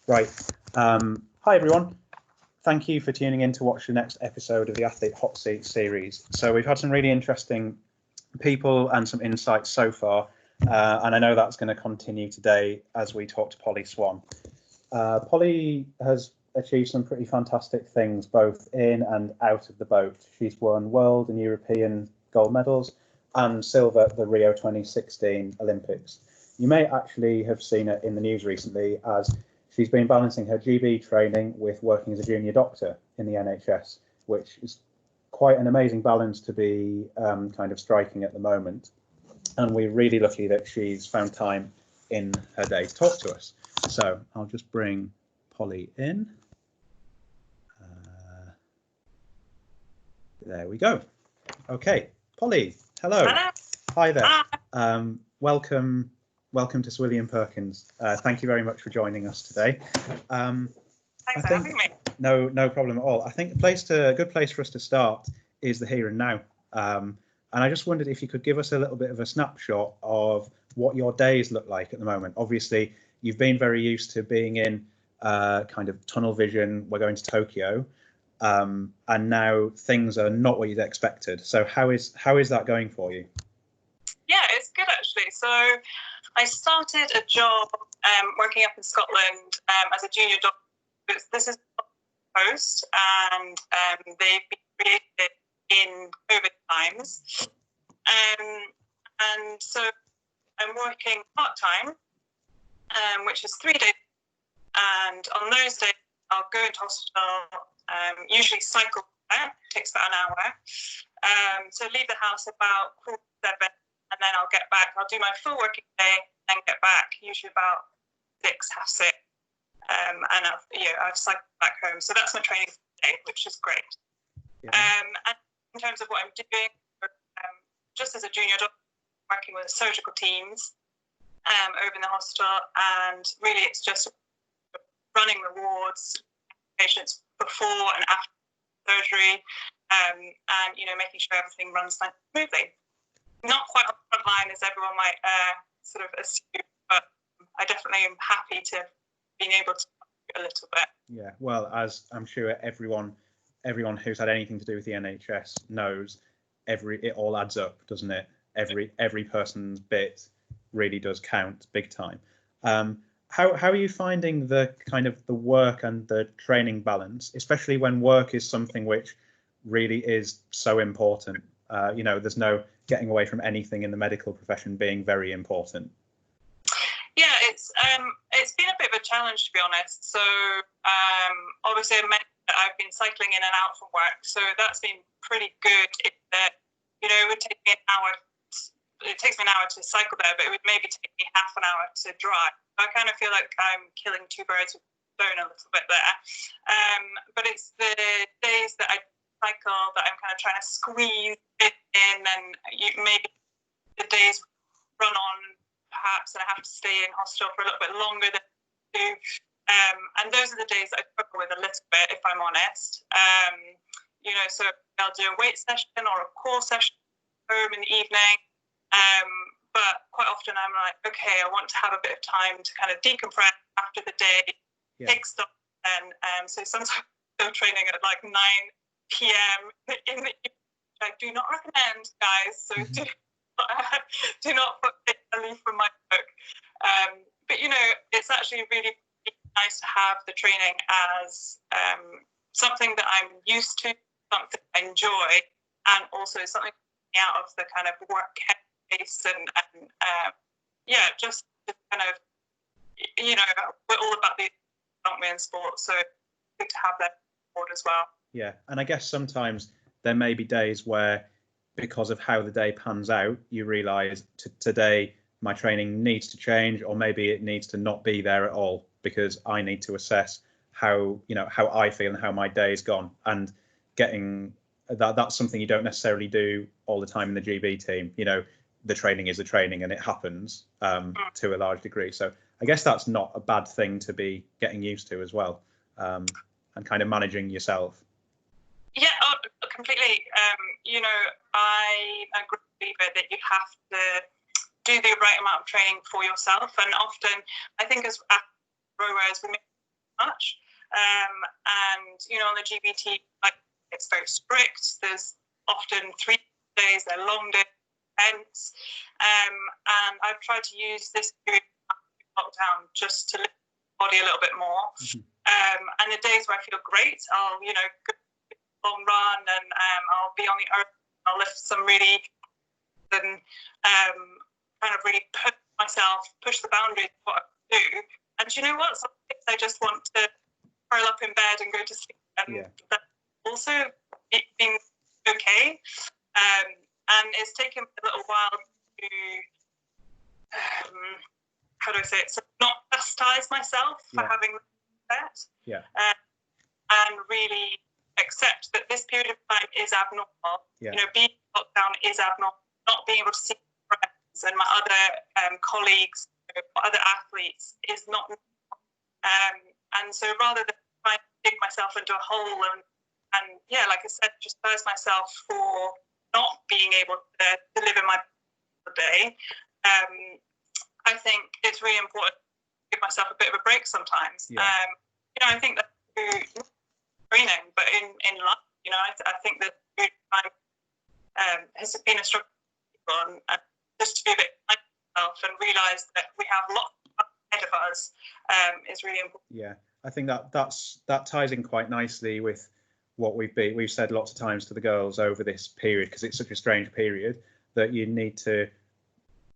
Right. Hi, everyone. Thank you for tuning in to watch the next episode of the Athlete Hot Seat series. So we've had some really interesting people and some insights so far, and I know that's going to continue today as we talk to Polly Swann. Polly has achieved some pretty fantastic things both in and out of the boat. She's won world and European gold medals and silver at the Rio 2016 Olympics. You may actually have seen it in the news recently as she's been balancing her GB training with working as a junior doctor in the NHS, which is quite an amazing balance to be kind of striking at the moment. And we're really lucky that she's found time in her day to talk to us. So I'll just bring Polly in. There we go. Okay, Polly, hello. Hello. Hi there. Welcome to Sir William Perkins. Thank you very much for joining us today. Thanks for having me. No problem at all. I think a good place for us to start is the here and now. And I just wondered if you could give us a little bit of a snapshot of what your days look like at the moment. Obviously, you've been very used to being in kind of tunnel vision. We're going to Tokyo. And now things are not what you'd expected. So how is that going for you? Yeah, it's good actually. So I started a job working up in Scotland as a junior doctor. This is a post, and they've been created in COVID times. And so I'm working part-time, which is 3 days. And on those days, I'll go into hospital, usually cycle there, takes about an hour. So leave the house about 7:15, and then I'll get back. I'll do my full working day, and get back, usually about 6:30. And I've cycled back home. So that's my training for the day, which is great. Yeah. And in terms of what I'm doing, just as a junior doctor, working with surgical teams over in the hospital, and really it's just running the wards, patients before and after surgery, and making sure everything runs smoothly. Not quite on the front line as everyone might sort of assume, but I definitely am happy to being able to do a little bit. Yeah, well, as I'm sure everyone who's had anything to do with the NHS knows, it all adds up, doesn't it? Every person's bit really does count big time. How are you finding the kind of the work and the training balance, especially when work is something which really is so important? There's no getting away from anything in the medical profession being very important. Yeah, it's been a bit of a challenge, to be honest. So obviously I've been cycling in and out from work, so that's been pretty good. It would take me an hour. It takes me an hour to cycle there, but it would maybe take me half an hour to drive. I kind of feel like I'm killing two birds with a stone a little bit there. But it's the days that I cycle that I'm kind of trying to squeeze it in, and maybe the days run on perhaps, and I have to stay in hospital for a little bit longer than I do. And those are the days that I struggle with a little bit, if I'm honest. So I'll do a weight session or a core session home in the evening. But quite often I'm like, okay, I want to have a bit of time to kind of decompress after the day, take stock, and so sometimes I'm training at like 9 p.m. in the evening, which I do not recommend, guys. So do not put it a leaf from my book. But it's actually really nice to have the training as something that I'm used to, something I enjoy, and also something out of the kind of work pace and just kind of we're all about these, aren't we, in sport? So it's good to have that board as well. Yeah, and I guess sometimes there may be days where, because of how the day pans out, you realise today my training needs to change, or maybe it needs to not be there at all because I need to assess how I feel and how my day's gone. And getting that's something you don't necessarily do all the time in the GB team. The training is the training, and it happens to a large degree. So I guess that's not a bad thing to be getting used to as well, and kind of managing yourself. Yeah, completely. I'm a great believer that you have to do the right amount of training for yourself, and often I think as rowers we make much. And on the GBT, it's very strict. There's often 3 days, they're long days, intense. And I've tried to use this period of lockdown just to lift the body a little bit more. And the days where I feel great, I'll go long run, and I'll be on the earth. I'll lift some really and kind of really push the boundaries of what I do. And you know what? Some days I just want to curl up in bed and go to sleep. And that's also been okay. And it's taken a little while to, how do I say it? So not chastise myself for having that. And really accept that this period of time is abnormal. Being in lockdown is abnormal. Not being able to see friends and my other colleagues, other athletes, is not normal. And so rather than trying to dig myself into a hole and like I said, just chastise myself for not being able to deliver my day, I think it's really important to give myself a bit of a break sometimes. I think that through training, but in life, I think that time has been a struggle, and just to be a bit kind to myself and realise that we have lots ahead of us is really important. Yeah, I think that ties in quite nicely with what we've said lots of times to the girls over this period, because it's such a strange period, that you need to,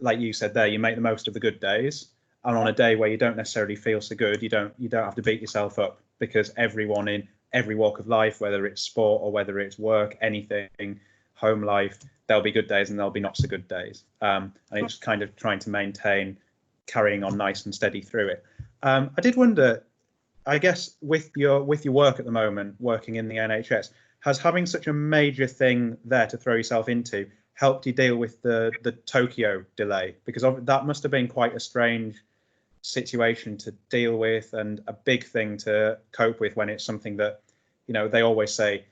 like you said there, you make the most of the good days, and on a day where you don't necessarily feel so good, you don't have to beat yourself up, because everyone in every walk of life, whether it's sport or whether it's work, anything, home life, there'll be good days and there'll be not so good days. And it's kind of trying to maintain carrying on nice and steady through it. I did wonder, I guess with your work at the moment, working in the NHS, has having such a major thing there to throw yourself into helped you deal with the Tokyo delay? Because that must have been quite a strange situation to deal with, and a big thing to cope with when it's something that, they always say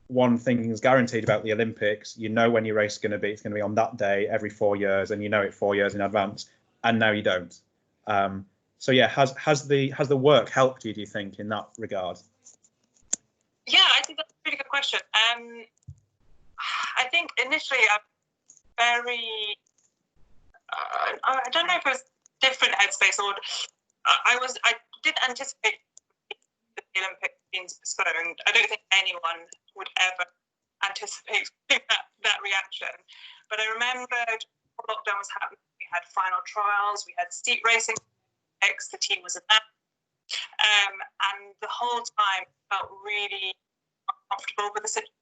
one thing is guaranteed about the Olympics: when your race is going to be. It's going to be on that day every 4 years, and it 4 years in advance, and now you don't. So yeah, has the work helped you, do you think, in that regard? Yeah, I think that's a really good question. I think initially I'm very, I don't know if it was different headspace, or I didn't anticipate the Olympics being postponed. I don't think anyone would ever anticipate that reaction. But I remember lockdown was happening, we had final trials, we had steep racing, the team was announced, and the whole time I felt really uncomfortable with the situation.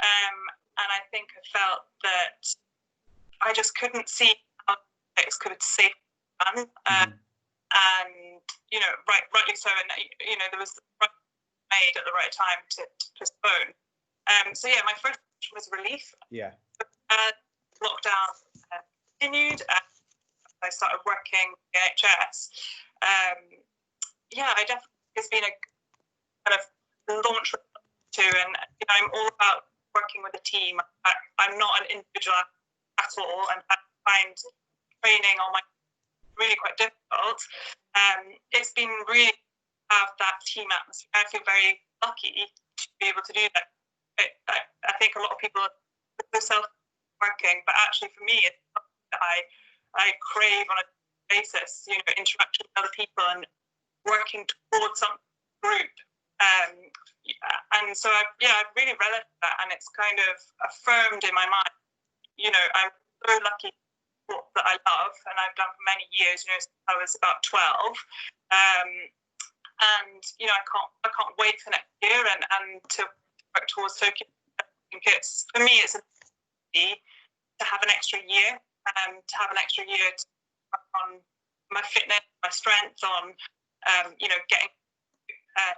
And I think I felt that I just couldn't see how Olympics could safely done. And rightly so, and there was the right made at the right time to postpone. So yeah, my first was relief. Lockdown continued, and I started working in the NHS. I definitely, it's been a kind of launch to, and I'm all about working with a team. I'm not an individual at all, and I find training on my really quite difficult. It's been really have that team atmosphere. I feel very lucky to be able to do that. I think a lot of people are self-working, but actually for me, it's something that I crave on a basis, interaction with other people and working towards some group. And so I've really relished that, and it's kind of affirmed in my mind. I'm so lucky that I love, and I've done for many years, since I was about 12. And I can't wait for next year and to work towards Tokyo. I think for me it's a to have an extra year, to work on my fitness, my strength, on getting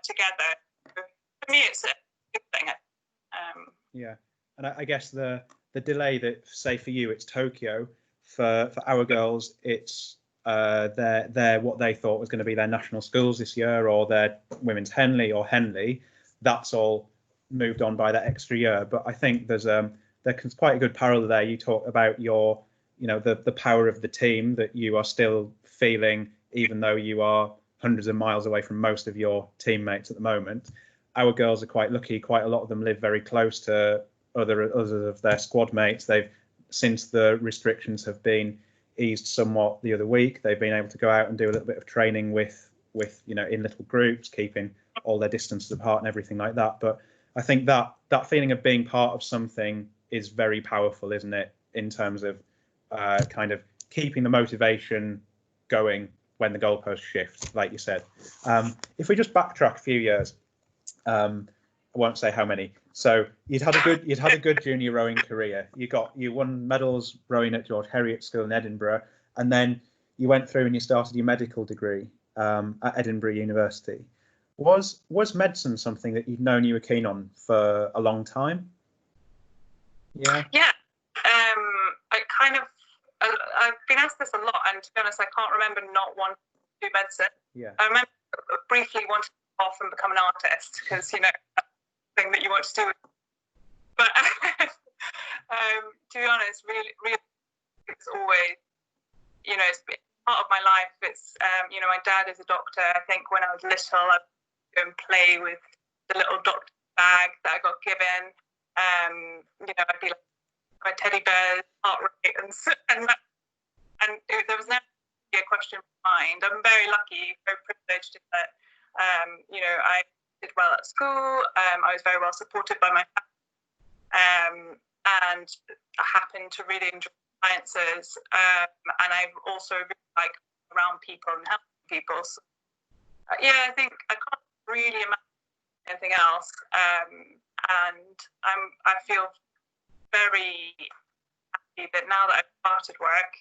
together. For me, it's a good thing. And I guess the delay that, say for you, it's Tokyo. For our girls, it's their what they thought was going to be their national schools this year, or their women's Henley. That's all moved on by that extra year. But I think there's quite a good parallel there. You talk about the power of the team that you are still feeling, even though you are hundreds of miles away from most of your teammates at the moment. Our girls are quite lucky. Quite a lot of them live very close to others of their squad mates. Since the restrictions have been eased somewhat the other week, they've been able to go out and do a little bit of training with in little groups, keeping all their distances apart and everything like that. But I think that feeling of being part of something is very powerful, isn't it, in terms of kind of keeping the motivation going when the goalposts shift, like you said. If we just backtrack a few years, I won't say how many. So you'd had a good junior rowing career. You won medals rowing at George Heriot School in Edinburgh, and then you went through and you started your medical degree at Edinburgh University. Was medicine something that you'd known you were keen on for a long time? Yeah. Yeah. I've been asked this a lot, and to be honest, I can't remember not wanting to do medicine. Yeah. I remember briefly wanting to go off and become an artist, because that's the thing that you want to do. But to be honest, really, it's always, it's been part of my life. It's my dad is a doctor. I think when I was little, I'd go and play with the little doctor bag that I got given. I'd be like my teddy bears, heart rate, and there was never a question in my mind. I'm very lucky, very privileged that I did well at school. I was very well supported by my family, and I happened to really enjoy sciences. And I also really like around people and helping people. So, I think I can't really imagine anything else. And I feel very happy that now that I've started work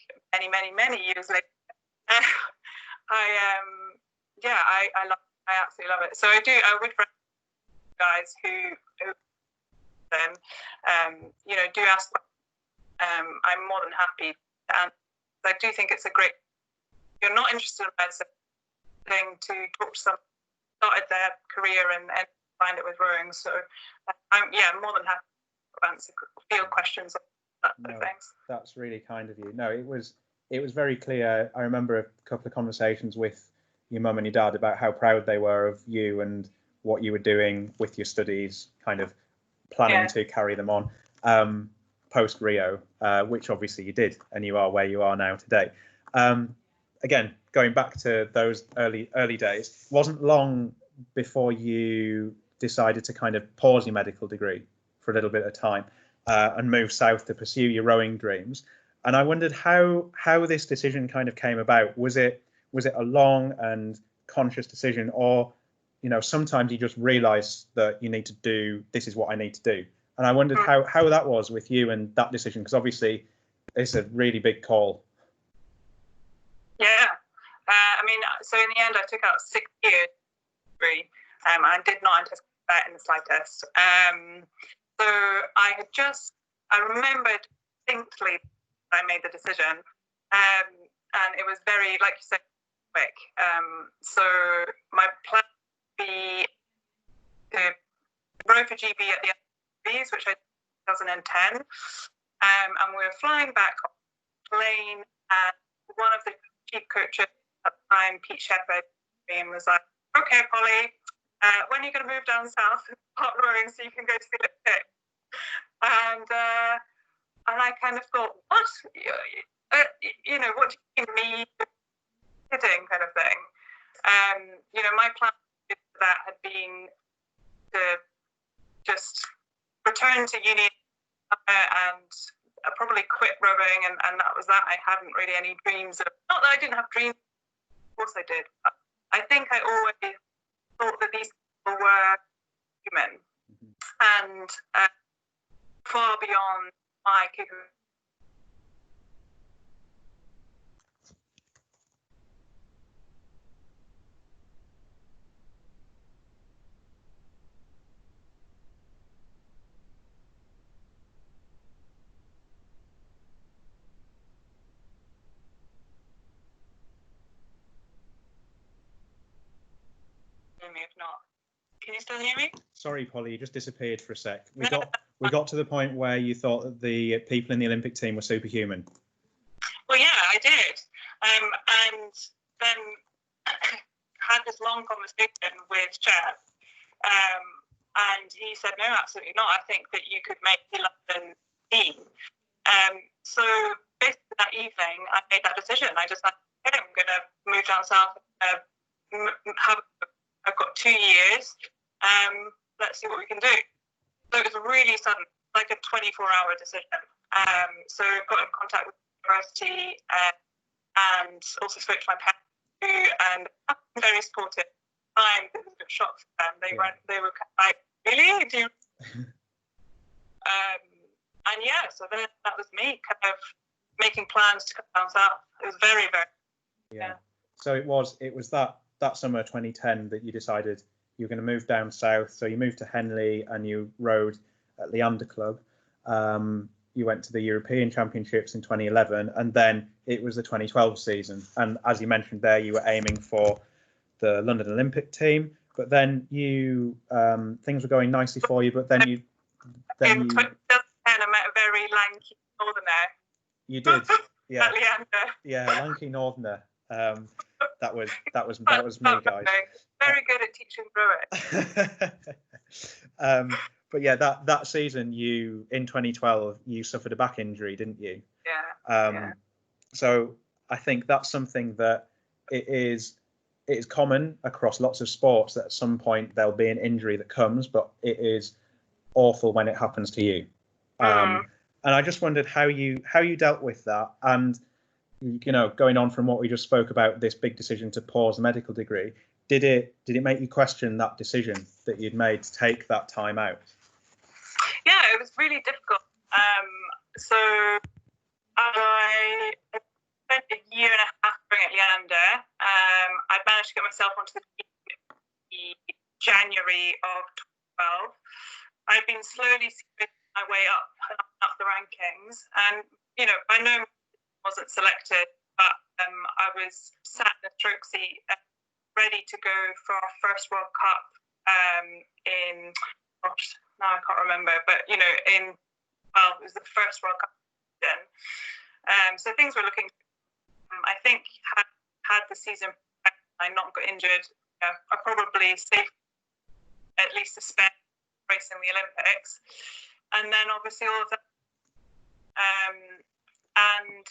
many years later, I absolutely love it. So I would recommend guys who then do ask. I'm more than happy, and I do think it's a great. If you're not interested in medicine, thing to talk to someone who started their career and find it with rowing. So I'm more than happy to answer field questions on that sort of things. That's really kind of you. No, it was very clear. I remember a couple of conversations with your mum and your dad about how proud they were of you and what you were doing with your studies, kind of planning to carry them on post Rio, which obviously you did, and you are where you are now today. Again, going back to those early days, it wasn't long before you decided to kind of pause your medical degree for a little bit of time and move south to pursue your rowing dreams. And I wondered how this decision kind of came about. Was it a long and conscious decision, or sometimes you just realise that you need to do, this is what I need to do? And I wondered how that was with you and that decision, because obviously it's a really big call. Yeah. So in the end, I took out 6 years degree. I did not anticipate that in the slightest. So I remembered distinctly I made the decision, and it was very, like you said, quick. So my plan would be to row for GB at the end of these, which I did in 2010, and we were flying back on the plane, and one of the chief coaches at the time, Pete Shepherd, was like, "Okay, Polly, when are you going to move down south and start rowing so you can go to the Olympics?" And I kind of thought, what? What do you mean, me kidding, kind of thing? My plan for that had been to just return to uni and probably quit rowing, and that was that. I hadn't really any dreams not that I didn't have dreams, of course I did, but I think I always thought that these people were human and far beyond my capability. If not, can you still hear me? Sorry, Polly, you just disappeared for a sec. We got to the point where you thought that the people in the Olympic team were superhuman. Well, yeah, I did, and then had this long conversation with Jeff, and he said, no, absolutely not. I think that you could make the London team. So basically that evening, I made that decision. I just said, okay, I'm going to move down south. I've got 2 years. Let's see what we can do. So it was really sudden, like a 24-hour decision. So I got in contact with the university and also spoke to my parents, and very supportive. It was a bit shock for them. They were like, really? Do you? And yeah, so then that was me kind of making plans to come down south. It was very, very. Yeah. So it was that summer 2010 that you decided you were going to move down south. So you moved to Henley and you rode at Leander Club. You went to the European Championships in 2011, and then it was the 2012 season. And as you mentioned there, you were aiming for the London Olympic team, but then you things were going nicely for you. But then you I met a very lanky northerner. You did, yeah. At Leander. Yeah, lanky northerner. That was me, guys. Very good at teaching through it. But yeah, that season, in 2012, you suffered a back injury, didn't you? Yeah. So I think that's something that it is common across lots of sports, that at some point there'll be an injury that comes, but it is awful when it happens to you. And I just wondered how you dealt with that, and going on from what we just spoke about, this big decision to pause the medical degree, did it make you question that decision that you'd made to take that time out? Yeah, it was really difficult. So I spent a year and a half at Leander. I managed to get myself onto the team in January of 2012. I've been slowly scraping my way up the rankings, and by no means wasn't selected, but I was sat in a stroke seat, ready to go for our first World Cup in, gosh, now I can't remember, but it was the first World Cup season. So things were looking. I think had the season I not got injured, I probably saved at least a spare race in the Olympics, and then obviously all of that. And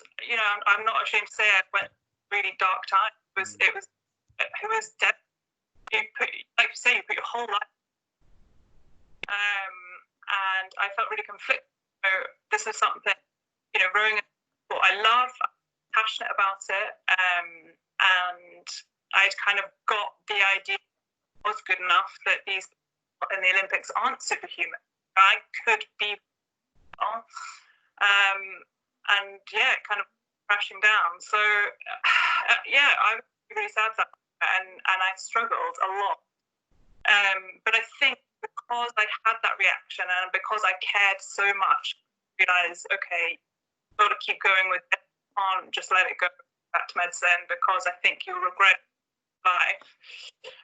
I'm not ashamed to say I went really dark time. It was dead. You put your whole life. And I felt really conflicted. So this is something, rowing is what I love. I'm passionate about it. And I'd kind of got the idea it was good enough that these people in the Olympics aren't superhuman. I could be wrong. And yeah, kind of crashing down. So yeah, I was really sad that, and I struggled a lot. But I think because I had that reaction and because I cared so much, I realised, okay, got to keep going with it. Can't just let it go back to medicine, because I think you'll regret life.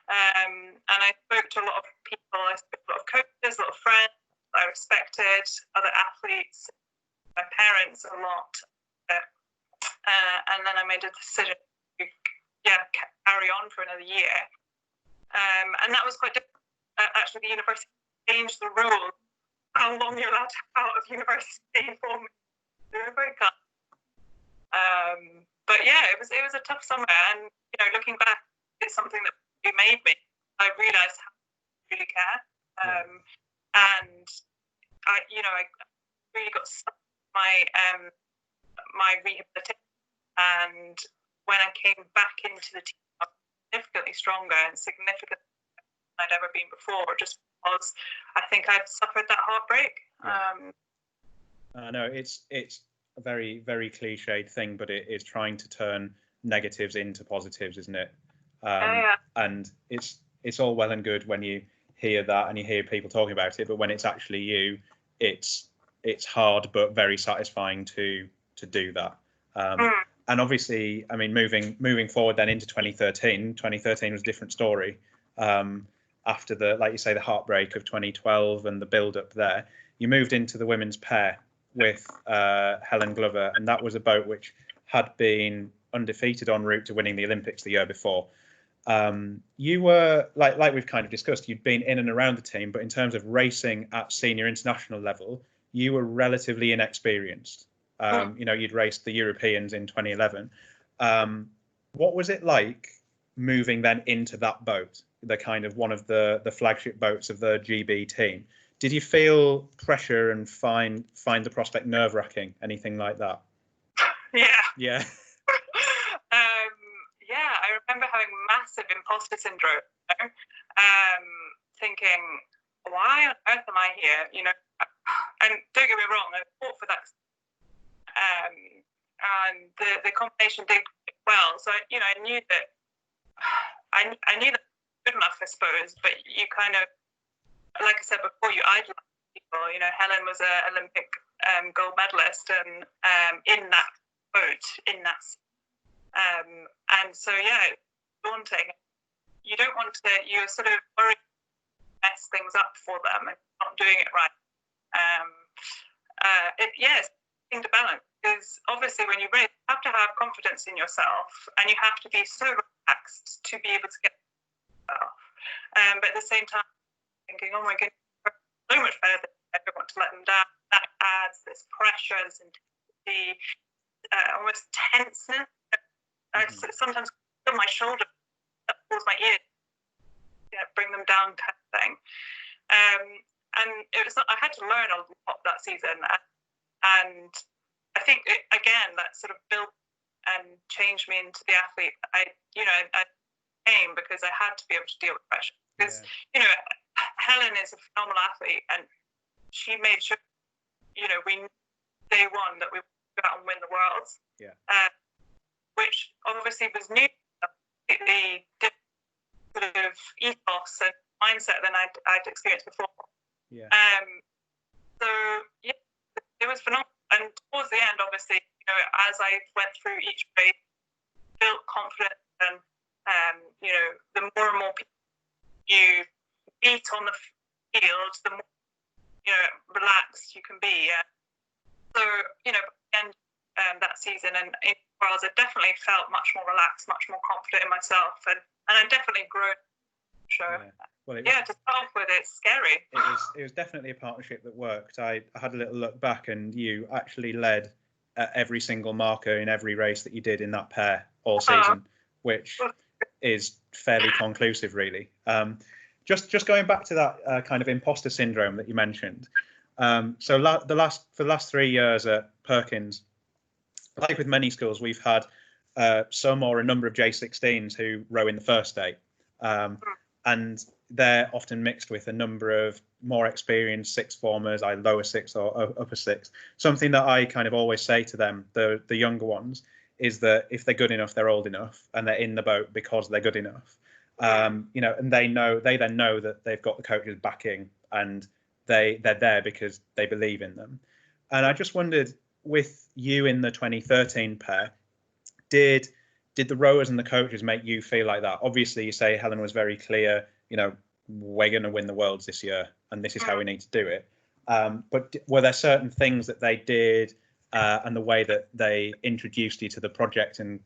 And I spoke to a lot of people. I spoke to a lot of coaches, a lot of friends I respected, other athletes, my parents a lot. And then I made a decision to carry on for another year. And that was quite difficult. Actually, the university changed the rules, how long you're allowed to have out of university for me. They were very kind. But yeah, it was a tough summer, and looking back, it's something that really made me. I realised how I really care, and I really got stuck in my rehabilitation. And when I came back into the team, I was significantly stronger and significantly than I'd ever been before, just because I think I'd suffered that heartbreak. I know it's a very, very cliched thing, but it is trying to turn negatives into positives, isn't it? And it's all well and good when you hear that and you hear people talking about it, but when it's actually you, it's hard but very satisfying to do that. And obviously, I mean, moving forward then into 2013 was a different story. After like you say, the heartbreak of 2012 and the build-up there, you moved into the women's pair with Helen Glover, and that was a boat which had been undefeated en route to winning the Olympics the year before. You were like we've kind of discussed, you'd been in and around the team, but in terms of racing at senior international level, you were relatively inexperienced. You'd raced the Europeans in 2011. What was it like moving then into that boat, the kind of one of the flagship boats of the GB team? Did you feel pressure and find the prospect nerve-wracking, anything like that? Yeah. Yeah, I remember having massive imposter syndrome, thinking, why on earth am I here? And don't get me wrong, I fought for that, and the combination did well. So I knew that I knew that good enough, I suppose. But you kind of, like I said before, you idolize people. Helen was an Olympic gold medalist, and in that boat, in that. And so, it's daunting. You don't want to, you're sort of worried to mess things up for them and not doing it right. It's a thing to balance, because obviously when you race, you have to have confidence in yourself, and you have to be so relaxed to be able to get yourself. But at the same time, thinking, oh my goodness, so much better than I ever want to let them down. That adds this pressure, this intensity, almost tenseness. Sometimes on my shoulder, that pulls my ears, bring them down, kind of thing. And it was I had to learn a lot that season, and I think that sort of built and changed me into the athlete I came, because I had to be able to deal with pressure. Because Helen is a phenomenal athlete, and she made sure we knew day one that we would go out and win the worlds. Yeah. Which obviously was new, completely different sort of ethos and mindset than I'd experienced before. Yeah. It was phenomenal. And towards the end, obviously, as I went through each race, built confidence, and the more and more people you meet on the field, the more relaxed you can be. So by the end that season and in Wales, I definitely felt much more relaxed, much more confident in myself, and I definitely grew. Sure. Yeah. Well, to start off with, it's scary. It was definitely a partnership that worked. I had a little look back, and you actually led every single marker in every race that you did in that pair all season, which is fairly conclusive, really. Just going back to that kind of imposter syndrome that you mentioned. So for the last 3 years at Perkins, like with many schools, we've had some or a number of J16s who row in the first day, and they're often mixed with a number of more experienced sixth formers, either lower sixth or upper sixth. Something that I kind of always say to them, the younger ones, is that if they're good enough, they're old enough, and they're in the boat because they're good enough. And they then know that they've got the coach's backing, and they're there because they believe in them. And I just wondered, with you in the 2013 pair, did the rowers and the coaches make you feel like that? Obviously, you say Helen was very clear, we're going to win the worlds this year, and this is how we need to do it. But were there certain things that they did, and the way that they introduced you to the project, and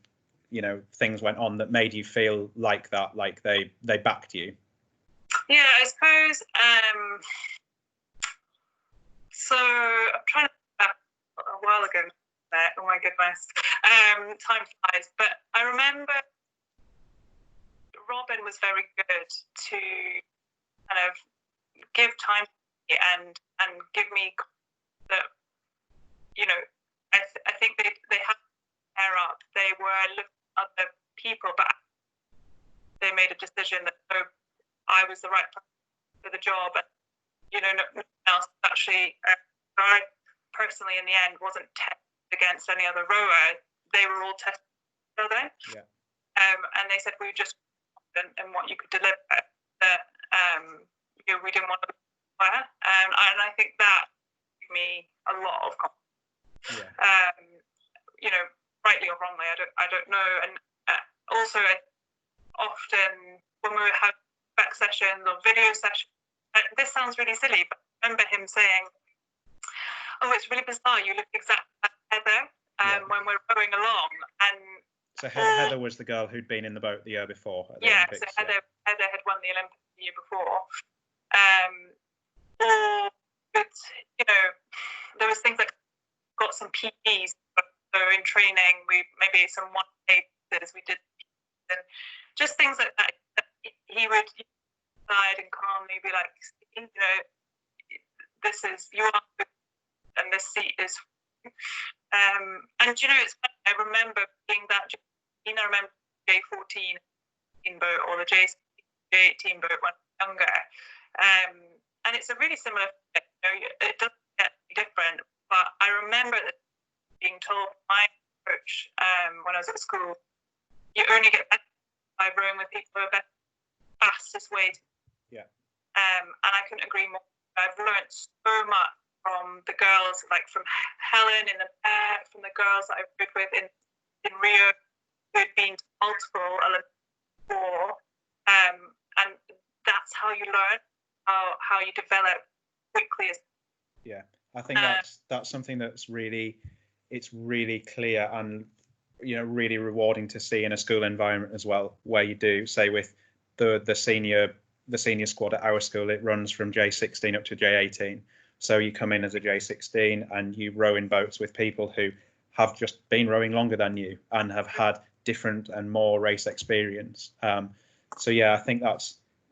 things went on, that made you feel like that, like they backed you? Yeah, I suppose. So I'm trying to think back a while ago. Oh my goodness, time flies. But I remember Robin was very good to kind of give time to me and give me that. I think they had to pair up. They were looking at other people, but they made a decision that I was the right person for the job. And no one else actually. I personally, in the end, wasn't tested against any other rower. They were all tested together. Yeah. And they said, we just confident in what you could deliver, that we didn't want to wear. And I think that gave me a lot of confidence. Yeah. Rightly or wrongly, I don't know. And also, often when we were having back sessions or video sessions, this sounds really silly, but I remember him saying, "Oh, it's really bizarre. You look exactly like Heather when we're rowing along." And So Heather was the girl who'd been in the boat the year before at the Olympics. So Heather had won the Olympics the year before. But there was things like got some PEs. So in training, we maybe some one pages we did, and just things like that. He would side and calmly be like, this is you are, and this seat is. And it's funny, I remember being that. I remember J14 boat or the J18 boat when I was younger, and it's a really similar thing. It doesn't get different, but I remember being told by my coach when I was at school, you only get better by rowing with people who are better. Fastest way. And I couldn't agree more. I've learned so much from the girls, like from Helen in the pair, from the girls that I've rowed with in Rio, who'd been to multiple Olympics before, and that's how you learn, how you develop quickly. I think that's something that's really clear and really rewarding to see in a school environment as well, where you do, say, with the senior squad at our school, it runs from J16 up to J18. So you come in as a J16 and you row in boats with people who have just been rowing longer than you and have had different and more race experience. I think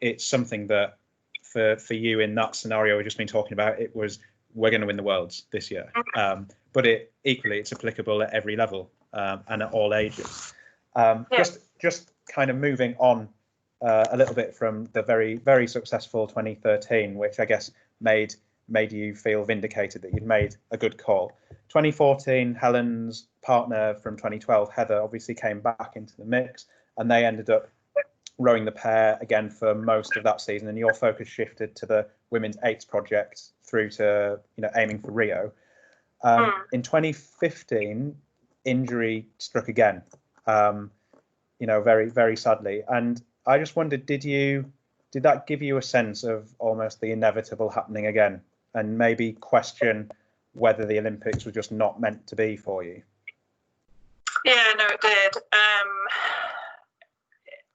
it's something that for you in that scenario we've just been talking about, it was, we're going to win the Worlds this year. But it's applicable at every level and at all ages. Just kind of moving on a little bit from the very, very successful 2013, which I guess made you feel vindicated that you'd made a good call. 2014, Helen's partner from 2012, Heather, obviously came back into the mix, and they ended up rowing the pair again for most of that season, and your focus shifted to the women's eights project through to aiming for Rio. In 2015, injury struck again, very, very sadly, and I just wondered, did that give you a sense of almost the inevitable happening again, and maybe question whether the Olympics were just not meant to be for you? Yeah, no, it did.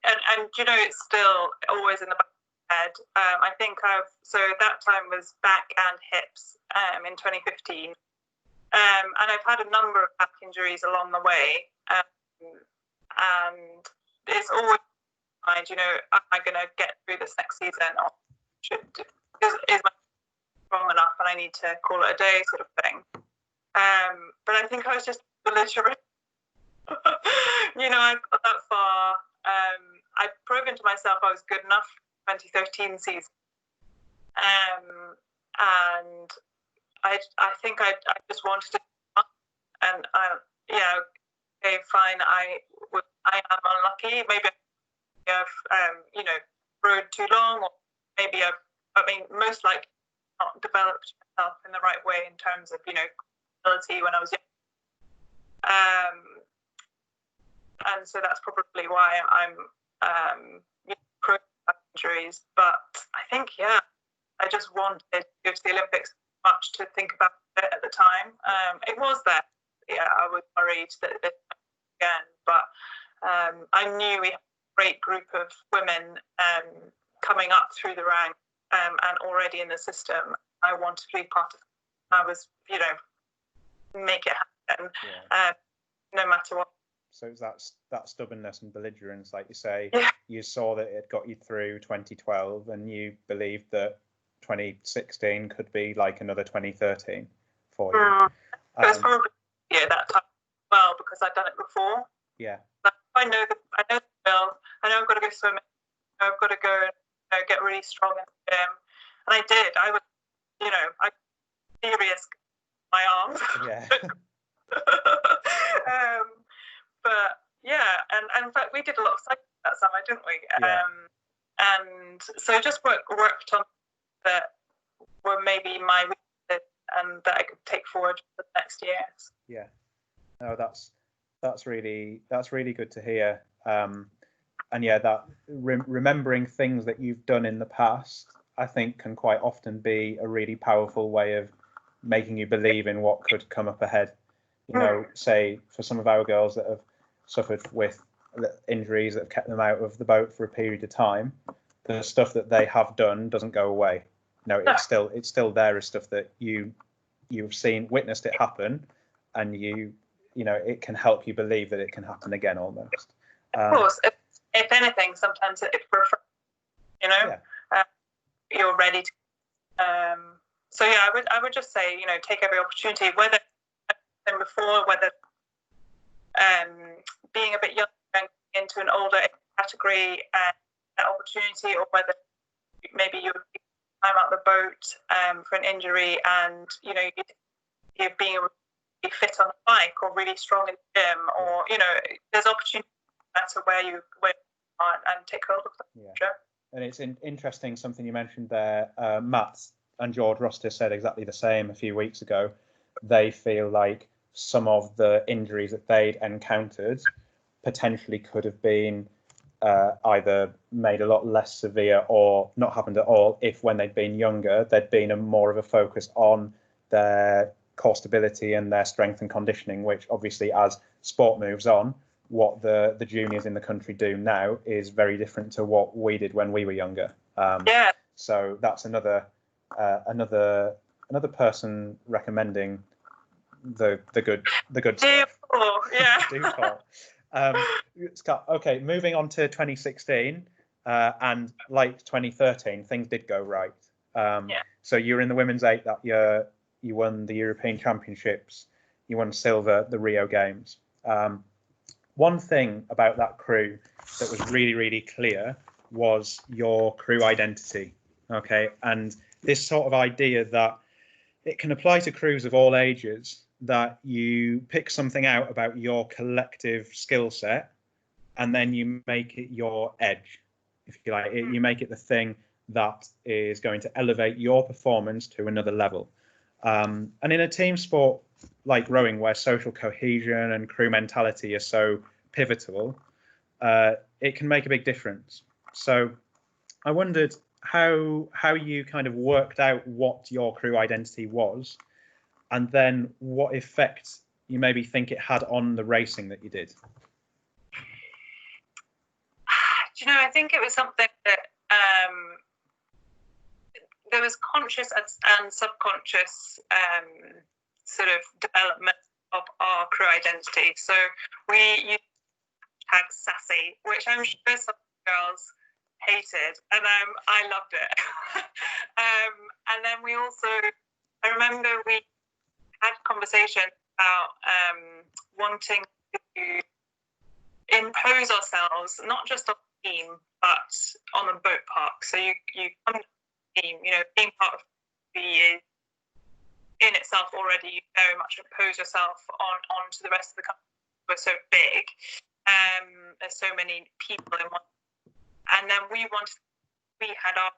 And it's still always in the back of my head. I think that time was back and hips in 2015. And I've had a number of back injuries along the way. And it's always mind, am I going to get through this next season, or is my strong enough and I need to call it a day, sort of thing. But I think I was just belligerent. I got that far. I'd proven to myself I was good enough for the 2013 season. And I think I just wanted to, and okay, fine, I am unlucky. Maybe I've rowed too long, or maybe most likely not developed myself in the right way in terms of ability when I was young. And so that's probably why I'm prone to injuries. But I think I just wanted to go to the Olympics much to think about it at the time. It was there. I was worried that it again, but I knew we had a great group of women coming up through the ranks and already in the system. I wanted to be part of it. I was, make it happen, no matter what. So it's that stubbornness and belligerence, like you say. You saw that it got you through 2012, and you believed that 2016 could be like another 2013 for you. It was probably that time as well, because I'd done it before. Yeah. But I know the bill. I know I've got to go swimming. I've got to go get really strong in the gym, and I did. I was, I serious my arms. Yeah. But and in fact we did a lot of cycling that summer, didn't we? Yeah. And so just worked on that were maybe my weaknesses and that I could take forward for the next years. Yeah. No, that's really good to hear. And that remembering things that you've done in the past, I think, can quite often be a really powerful way of making you believe in what could come up ahead. Say for some of our girls that have suffered with injuries that have kept them out of the boat for a period of time, the stuff that they have done doesn't go away. No, it's still there as stuff that you've seen, witnessed it happen, and it can help you believe that it can happen again almost. Of course, if anything, sometimes it refreshes, you're ready to. So yeah, I would just say, take every opportunity, whether before, whether being a bit younger going into an older category an opportunity, or whether maybe you're time out the boat for an injury, and you're being really fit on the bike or really strong in the gym, or there's opportunity no matter where you are, and take hold of them. Yeah. And it's interesting something you mentioned there. Matt and George Ruster said exactly the same a few weeks ago. They feel like some of the injuries that they'd encountered potentially could have been either made a lot less severe or not happened at all if, when they'd been younger, there'd been more of a focus on their core stability and their strength and conditioning, which obviously, as sport moves on, what the juniors in the country do now is very different to what we did when we were younger. So that's another person recommending the good stuff. Scott, okay, moving on to 2016, and like 2013, things did go right. So you were in the women's 8 that year. You won the European Championships. You won silver at the Rio Games. One thing about that crew that was really, really clear was your crew identity. Okay, and this sort of idea that it can apply to crews of all ages, that you pick something out about your collective skill set and then you make it your edge, if you like. You make it the thing that is going to elevate your performance to another level. And in a team sport like rowing, where social cohesion and crew mentality are so pivotal, it can make a big difference. So I wondered how you kind of worked out what your crew identity was, and then what effect you maybe think it had on the racing that you did. I think it was something that there was conscious and subconscious sort of development of our crew identity. So we used # sassy, which I'm sure some girls hated, and I loved it. And then we also, I remember we had conversations about wanting to impose ourselves, not just on the team, but on the boat park. So you come to the team, being part of the is in itself already, you very much impose yourself onto the rest of the country. We're so big. There's so many people in one. And then we had our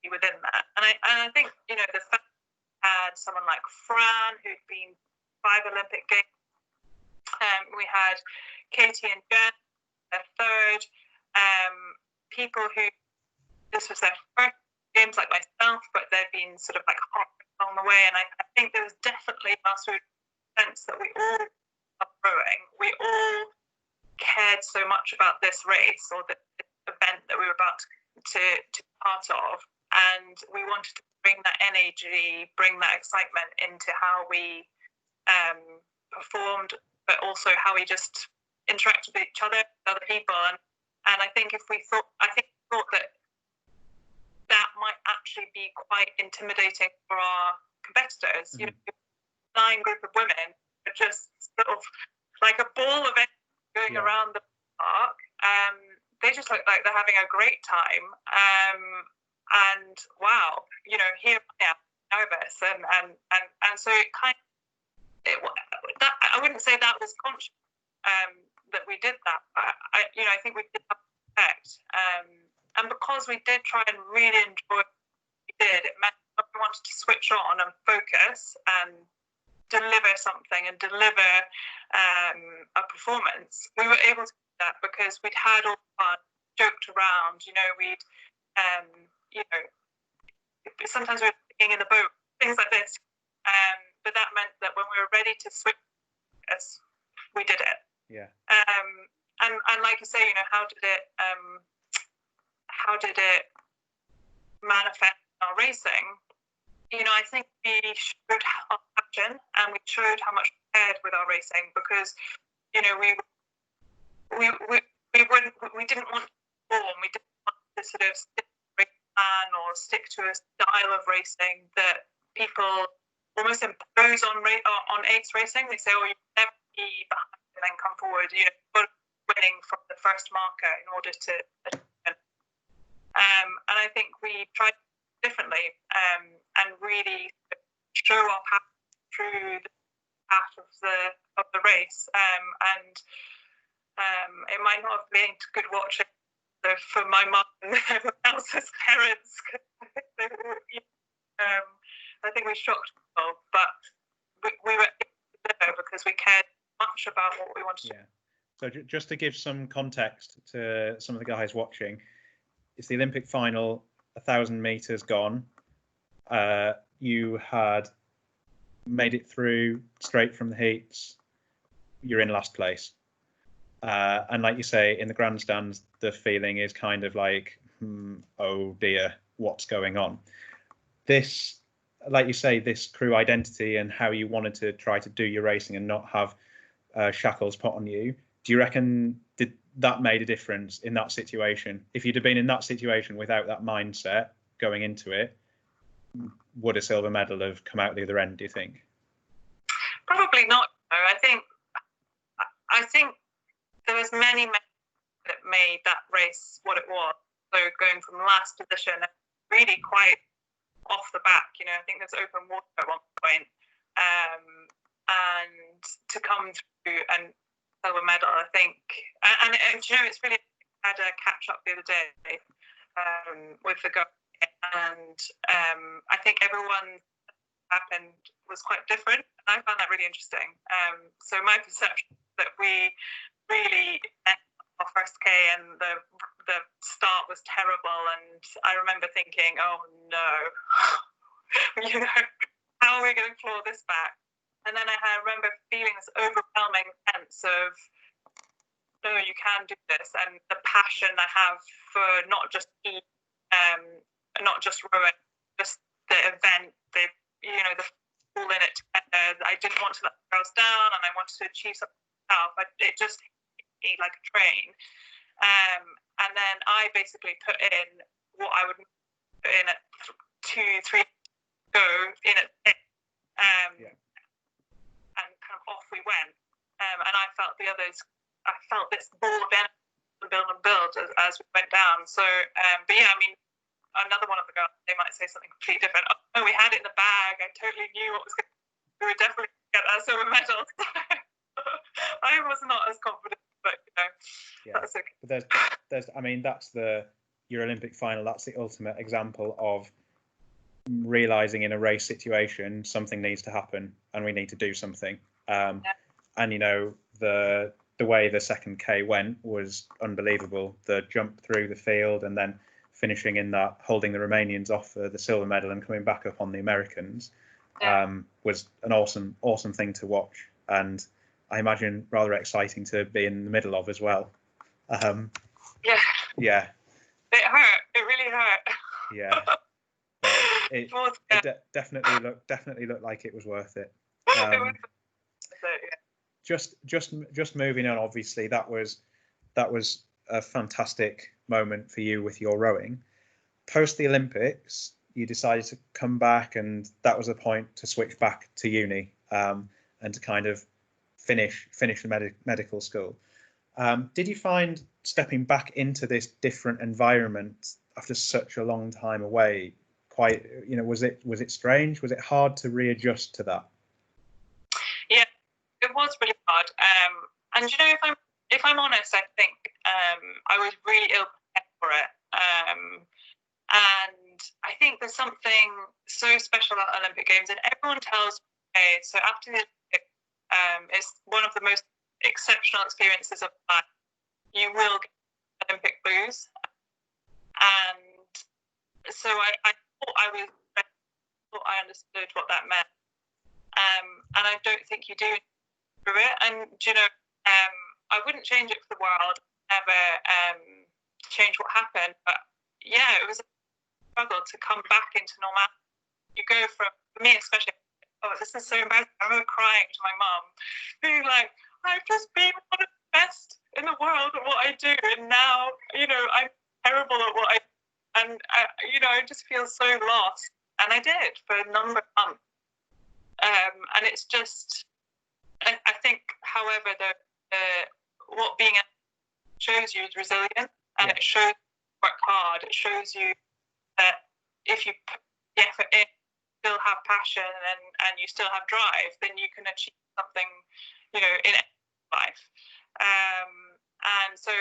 within that. And I think, the fact we had someone like Swann, who'd been 5 Olympic Games. We had Katie and Jen, their third. People who, this was their first games like myself, but they've been sort of like hot along the way. And I think there was definitely also a sense that we all are growing. We all cared so much about this race or this event that we were about to be part of. And we wanted to bring that energy, bring that excitement into how we performed, but also how we just interacted with each other, with other people. And I think we thought that might actually be quite intimidating for our competitors. 9 group of women are just sort of like a ball of energy going around the park. They just look like they're having a great time. And wow, here I am, nervous, and so it kind of, that I wouldn't say that was conscious that we did that. I think we did have effect, and because we did try and really enjoy what we did, it meant that we wanted to switch on and focus and deliver something and deliver a performance. We were able to do that because we'd had all the fun, joked around. We'd sometimes we were singing in the boat, things like this. But that meant that when we were ready to switch, we did it. Yeah. And like I say, you know, how did it manifest in our racing? You know, I think we showed our passion and we showed how much we cared with our racing, because, you know, we didn't want to perform. We didn't want to sort of stick to a race plan or stick to a style of racing that people almost impose on ace racing. They say, oh, you never be behind and then come forward. You know, you've got to be winning from the first marker in order to achieve. And I think we tried differently, and really show our path through the path of the race. And it might not have been good watching for my mum and everyone else's parents. I think we shocked people, but we were there because we cared much about what we wanted to do. So just to give some context to some of the guys watching, it's the Olympic final, 1,000 meters gone. You had made it through straight from the heats. You're in last place. And like you say, in the grandstands, the feeling is kind of like, oh dear, what's going on? This, like you say, this crew identity and how you wanted to try to do your racing and not have shackles put on you. Do you reckon that made a difference in that situation? If you'd have been in that situation without that mindset going into it, would a silver medal have come out the other end, do you think? Probably not. No. I think there was many that made that race what it was. So going from last position, really quite off the back, you know, I think there's open water at one point, and to come through and silver medal, I think, and you know, it's really, I had a catch up the other day with the guy, and I think everyone happened was quite different, and I found that really interesting. So my perception that we really our first K and the start was terrible, and I remember thinking, oh no, you know, how are we going to claw this back? And then I remember feeling this overwhelming sense of, no, you can do this, and the passion I have for not just rowing, just the event, the all in it. I didn't want to let the girls down, and I wanted to achieve something myself. It just hit me like a train. And then I basically put in what I would put in at 2-3 go in at 6. And kind of off we went. And I felt this ball of energy build as we went down. So, but yeah, I mean, another one of the girls, they might say something completely different. Oh, we had it in the bag. I totally knew what was going to happen. We would definitely get that silver medal. I was not as confident, but you know, that's okay. But there's, I mean, that's your Olympic final. That's the ultimate example of realizing in a race situation something needs to happen and we need to do something. And you know, the way the second K went was unbelievable. The jump through the field and then finishing in that, holding the Romanians off for the silver medal and coming back up on the Americans, was an awesome thing to watch, and I imagine rather exciting to be in the middle of as well. Yeah. It hurt. It really hurt. Yeah. It definitely looked like it was worth it. Just moving on. Obviously, that was a fantastic moment for you with your rowing. Post the Olympics, you decided to come back, and that was a point to switch back to uni, and to kind of finish the medical school. Did you find stepping back into this different environment after such a long time away quite, you know, was it strange? Was it hard to readjust to that? Yeah, it was really hard. And you know, if I'm honest, I think I was really ill prepared for it. And I think there's something so special about Olympic Games, and everyone tells me, so after the Olympics, it's one of the most exceptional experiences of life. You will get Olympic blues, and so I thought I understood what that meant, and I don't think you do through it. And you know, I wouldn't change it for the world. Never change what happened. But yeah, it was a struggle to come back into normality. You go from, for me especially, oh, this is so embarrassing. I remember crying to my mum, being like, I've just been one of the best in the world at what I do, and now, you know, I'm terrible at what I do. And, you know, I just feel so lost. And I did for a number of months. And it's just, I think, however, what being a shows you is resilience, and it shows you work hard. It shows you that if you put the effort in, still have passion and you still have drive, then you can achieve something, you know, in life. And so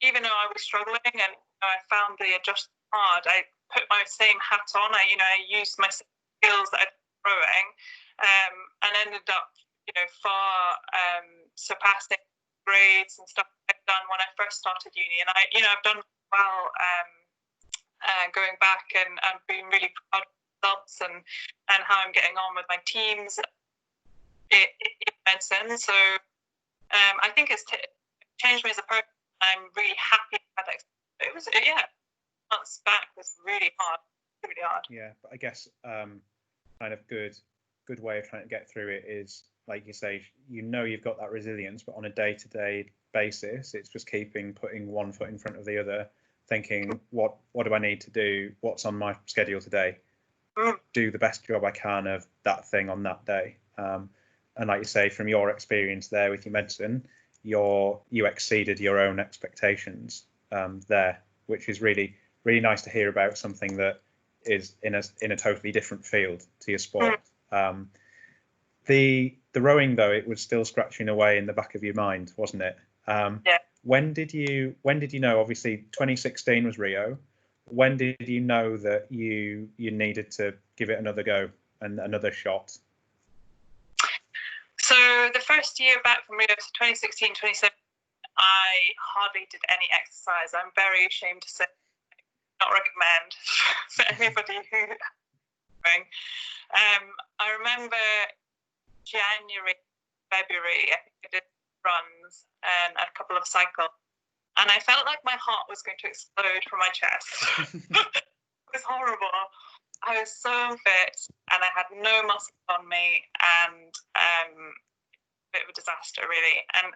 even though I was struggling and I found the adjustment hard, I put my same hat on. I used my skills that I'd been growing, and ended up, you know, far surpassing grades and stuff I'd done when I first started uni. And I've done well going back and being really proud of results and how I'm getting on with my teams in medicine. So I think it's changed me as a person. I'm really happy about that. It was, months back was really hard. Yeah, but I guess kind of good way of trying to get through it is, like you say, you've got that resilience, but on a day-to-day basis, it's just putting one foot in front of the other, thinking, what do I need to do? What's on my schedule today? Do the best job I can of that thing on that day. And like you say, from your experience there with your medicine, you exceeded your own expectations there, which is really, really nice to hear about something that is in a totally different field to your sport. The rowing, though, it was still scratching away in the back of your mind, wasn't it? When did you know? Obviously, 2016 was Rio. When did you know that you needed to give it another go and another shot? So the first year back from Rio, so 2016, 2017, I hardly did any exercise. I'm very ashamed to say, not recommend for anybody who's going. I remember January, February, I think I did runs and a couple of cycles, and I felt like my heart was going to explode from my chest. It was horrible. I was so fit and I had no muscle on me, and a bit of a disaster really. And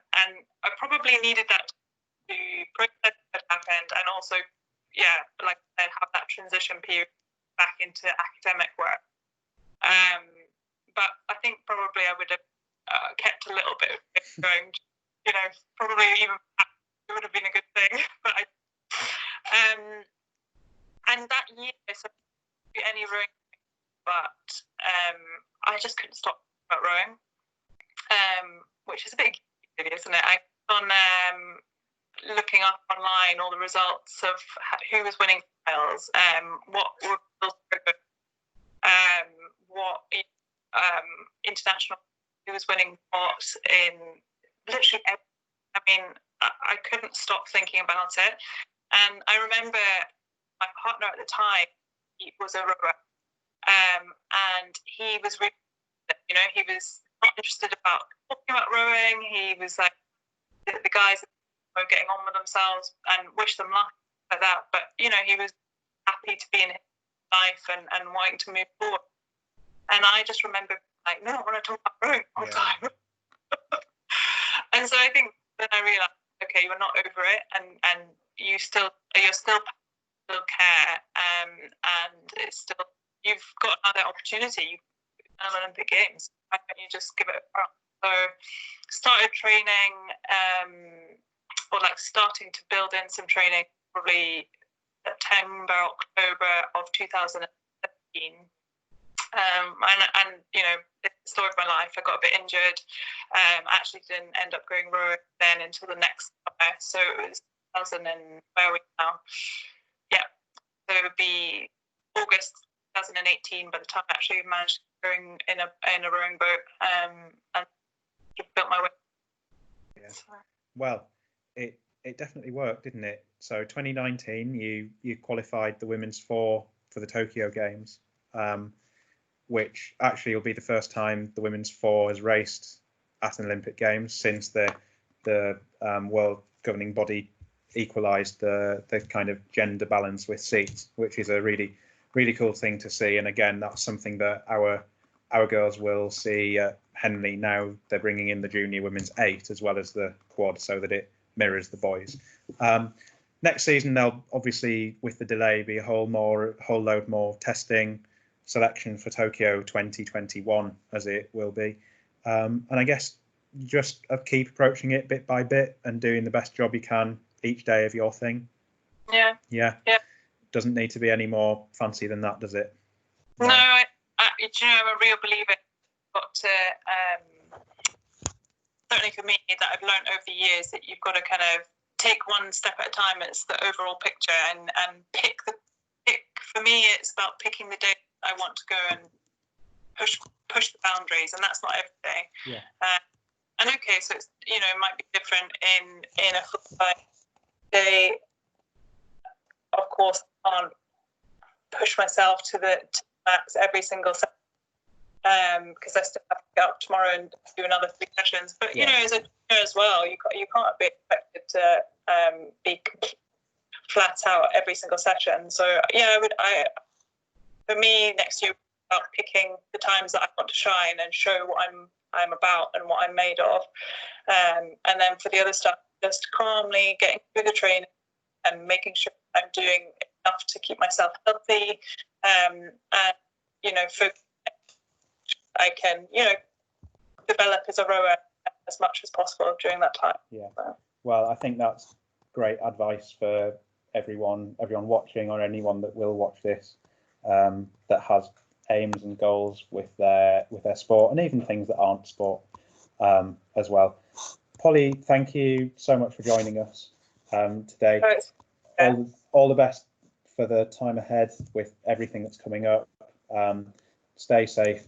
I probably needed that to process what happened, and also, like I said, have that transition period back into academic work. But I think probably I would have kept a little bit of it going. You know, probably even it would have been a good thing. But and that year, so any rowing, but I just couldn't stop about rowing, which is a big deal, isn't it? I was on looking up online all the results of who was winning trials, what were what international, who was winning what in literally every, I mean, I couldn't stop thinking about it. And I remember my partner at the time, he was a rower, and he was really, you know, he was not interested about talking about rowing. He was like, the guys were getting on with themselves and wish them luck like that. But, you know, he was happy to be in his life and wanting to move forward. And I just remember, like, no, I want to talk about rowing all the time. And so I think then I realised, okay, you're not over it, and you're still care, and it's still, you've got another opportunity. You've done Olympic Games. Why don't you just give it a try? So started training, or like starting to build in some training, probably September, October of 2017. And you know, it's the story of my life. I got a bit injured. Actually didn't end up going rowing then until the next summer. So it was 2000 and where are we now? Yeah. So it would be August 2018 by the time I actually managed going in a rowing boat, and built my way. Yeah. So. Well, it definitely worked, didn't it? So 2019, you qualified the women's four for the Tokyo Games, which actually will be the first time the women's four has raced at an Olympic Games since the the world governing body equalised the kind of gender balance with seats, which is a really cool thing to see. And again, that's something that our girls will see at Henley. Now they're bringing in the junior women's 8 as well as the quad, so that it mirrors the boys. Next season, there'll obviously, with the delay, be a whole load more testing, selection for Tokyo 2021, as it will be. And I guess just keep approaching it bit by bit and doing the best job you can each day of your thing. Yeah. Doesn't need to be any more fancy than that, does it? No, I'm a real believer. Got to certainly for me, that I've learned over the years, that you've got to kind of take one step at a time. It's the overall picture, and pick. For me, it's about picking the day I want to go and push the boundaries, and that's not every day. Yeah. And okay, so it's, it might be different in a full-time day. Of course, I can't push myself to the max every single session, because I still have to get up tomorrow and do another 3 sessions. But as a trainer as well, you can't be expected to be flat out every single session. So for me, next year, about picking the times that I want to shine and show what I'm about and what I'm made of, and then for the other stuff, just calmly getting through the training and making sure I'm doing enough to keep myself healthy, and for I can develop as a rower as much as possible during that time. Yeah. Well, I think that's great advice for everyone watching, or anyone that will watch this, that has aims and goals with their sport, and even things that aren't sport as well. Polly, thank you so much for joining us today. All the best for the time ahead with everything that's coming up. Stay safe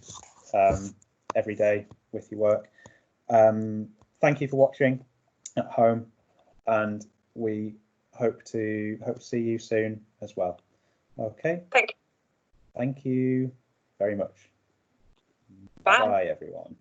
every day with your work. Thank you for watching at home, and we hope to see you soon as well. Okay. Thank you. Thank you very much. Bye. Bye, everyone.